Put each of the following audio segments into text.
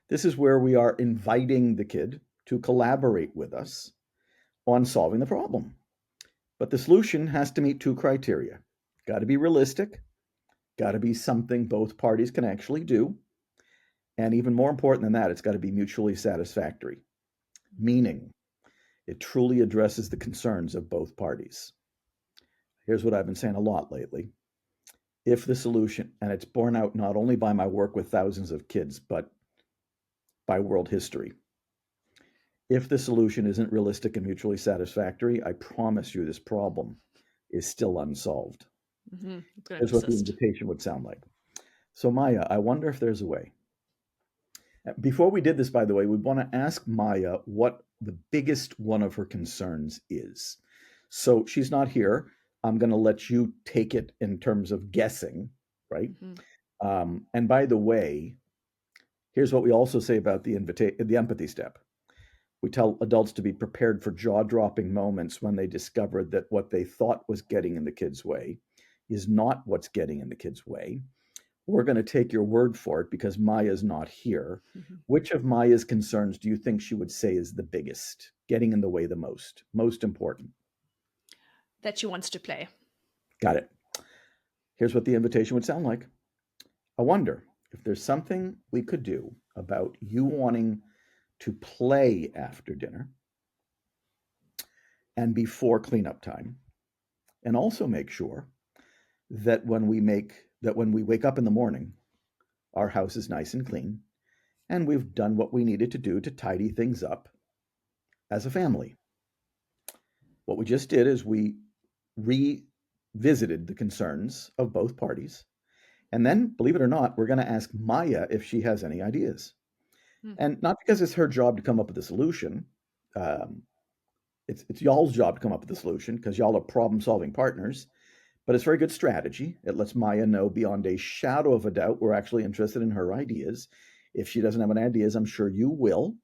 This is where we are inviting the kid to collaborate with us on solving the problem. But the solution has to meet two criteria. Got to be realistic, got to be something both parties can actually do, and even more important than that, it's got to be mutually satisfactory, meaning it truly addresses the concerns of both parties. Here's what I've been saying a lot lately. If the solution, and it's borne out not only by my work with thousands of kids, but by world history, if the solution isn't realistic and mutually satisfactory, I promise you this problem is still unsolved. It's going to Here's what the persist. invitation would sound like. So, Maya, I wonder if there's a way. Before we did this, by the way, we want to ask Maya what the biggest one of her concerns is. So she's not here. I'm going to let you take it in terms of guessing, right? Hmm. And by the way, here's what we also say about the empathy step. We tell adults to be prepared for jaw-dropping moments when they discover that what they thought was getting in the kid's way is not what's getting in the kid's way. We're going to take your word for it because Maya's not here. Which of Maya's concerns do you think she would say is the biggest, getting in the way the most important? That she wants to play. Got it. Here's what the invitation would sound like. I wonder if there's something we could do about you wanting to play after dinner and before cleanup time, and also make sure that when we wake up in the morning, our house is nice and clean and we've done what we needed to do to tidy things up as a family. What we just did is we revisited the concerns of both parties. And then, believe it or not, we're going to ask Maya if she has any ideas. Hmm. And not because it's her job to come up with a solution. Um, it's y'all's job to come up with a solution because y'all are problem solving partners. But it's very good strategy. It lets Maya know beyond a shadow of a doubt we're actually interested in her ideas. If she doesn't have any ideas, I'm sure you will.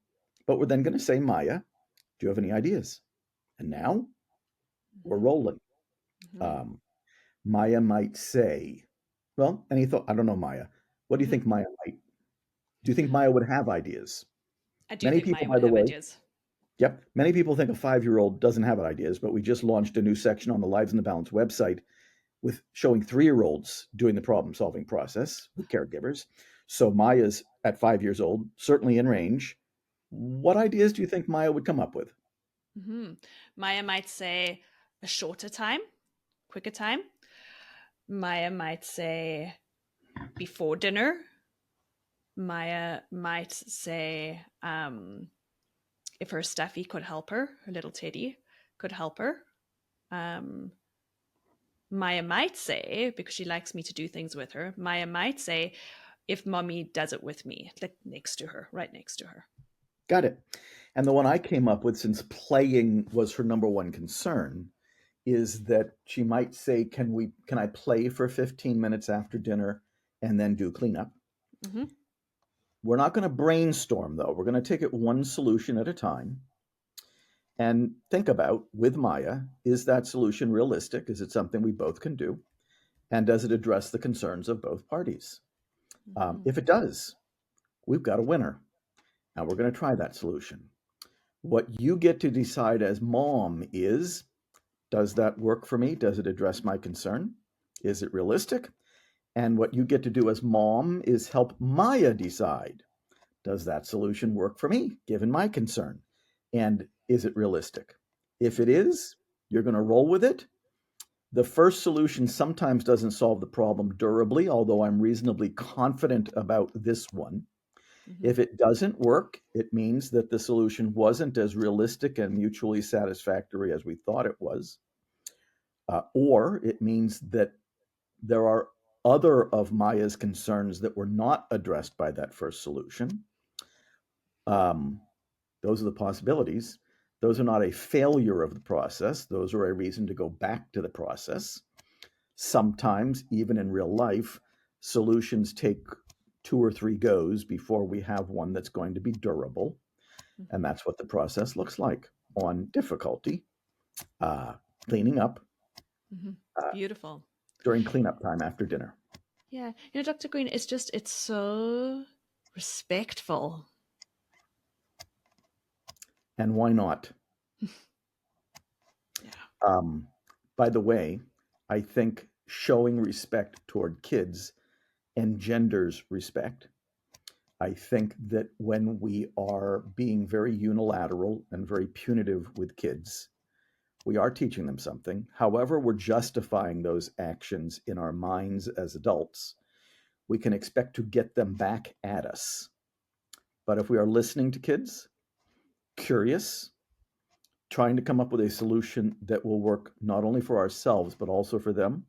But we're then going to say, Maya, do you have any ideas? And now we're Hmm. rolling. Hmm. Um, Maya might say, well, any thought? I don't know, Maya. What do you Hmm. think Maya might? Do you think Maya would have ideas? I do Many think people, Maya by would the have way, ideas. yep, many people think a 5-year-old doesn't have ideas, but we just launched a new section on the Lives in the Balance website with showing 3-year-olds doing the problem solving process with caregivers. So Maya's at 5 years old, certainly in range. What ideas do you think Maya would come up with? Hmm. Maya might say a shorter time, quicker time. Maya might say before dinner. Maya might say if her Steffi could help her, her little Teddy could help her. Um, Maya might say, because she likes me to do things with her, Maya might say, if mommy does it with me, like next to her, right next to her. Got it. And the one I came up with, since playing was her number one concern, is that she might say, can I play for 15 minutes after dinner and then do cleanup? Mm-hmm. We're not going to brainstorm though. We're going to take it one solution at a time and think about with Maya, is that solution realistic? Is it something we both can do? And does it address the concerns of both parties? Mm-hmm. If it does, we've got a winner. Now we're going to try that solution. What you get to decide as mom is, does that work for me? Does it address my concern? Is it realistic? And what you get to do as mom is help Maya decide, does that solution work for me, given my concern? And is it realistic? If it is, you're going to roll with it. The first solution sometimes doesn't solve the problem durably, although I'm reasonably confident about this one. Mm-hmm. If it doesn't work, it means that the solution wasn't as realistic and mutually satisfactory as we thought it was. Or it means that there are other of Maya's concerns that were not addressed by that first solution. Um, those are the possibilities. Those are not a failure of the process. Those are a reason to go back to the process. Sometimes, even in real life, solutions take 2 or 3 goes before we have one that's going to be durable. And Mm-hmm. that's what the process looks like on difficulty, uh, cleaning up Mm-hmm. It's uh, beautiful. during cleanup time after dinner. Yeah. Dr. Greene, it's so respectful And why not? Yeah. Um, by the way, I think showing respect toward kids engenders respect. I think that when we are being very unilateral and very punitive with kids, we are teaching them something. However, we're justifying those actions in our minds as adults, we can expect to get them back at us. But if we are listening to kids, curious, trying to come up with a solution that will work not only for ourselves, but also for them,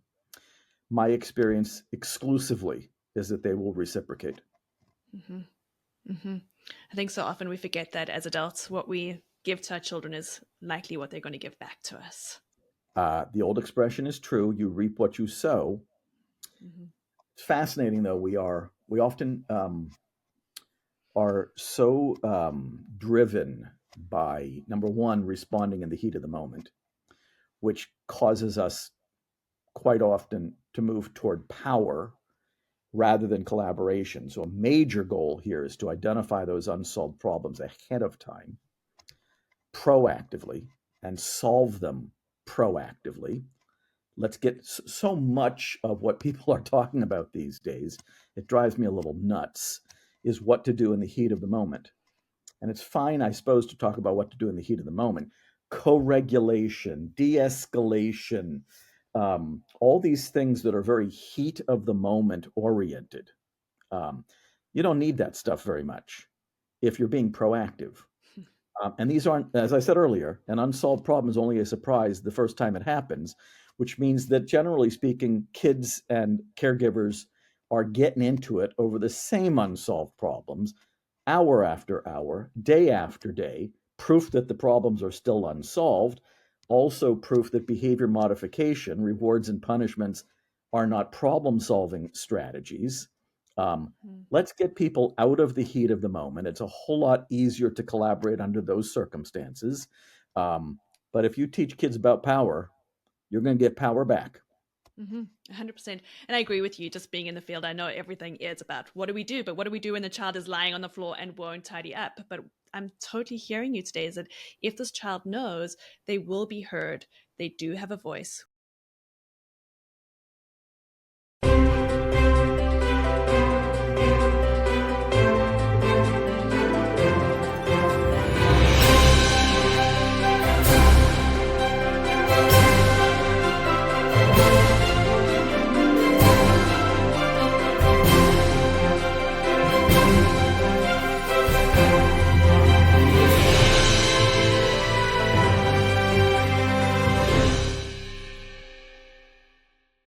my experience exclusively is that they will reciprocate. Mm-hmm. Mm-hmm. I think so often we forget that as adults, what we give to our children is likely what they're going to give back to us. The old expression is true: you reap what you sow. Mm-hmm. It's fascinating, though. We often are so driven by, number one, responding in the heat of the moment, which causes us quite often to move toward power rather than collaboration. So, a major goal here is to identify those unsolved problems ahead of time, proactively, and solve them proactively. Let's get so much of what people are talking about these days, it drives me a little nuts, is what to do in the heat of the moment. And it's fine, I suppose, to talk about what to do in the heat of the moment. Co-regulation, de-escalation, all these things that are very heat of the moment oriented. Um, you don't need that stuff very much if you're being proactive. And these aren't, as I said earlier, an unsolved problem is only a surprise the first time it happens, which means that generally speaking, kids and caregivers are getting into it over the same unsolved problems hour after hour, day after day, proof that the problems are still unsolved, also proof that behavior modification, rewards and punishments, are not problem solving strategies. Um, Mm-hmm. let's get people out of the heat of the moment. It's a whole lot easier to collaborate under those circumstances. Um, but if you teach kids about power, you're going to get power back. 100%. And I agree with you, just being in the field, I know everything is about what do we do, but what do we do when the child is lying on the floor and won't tidy up? But I'm totally hearing you today is that if this child knows they will be heard, they do have a voice,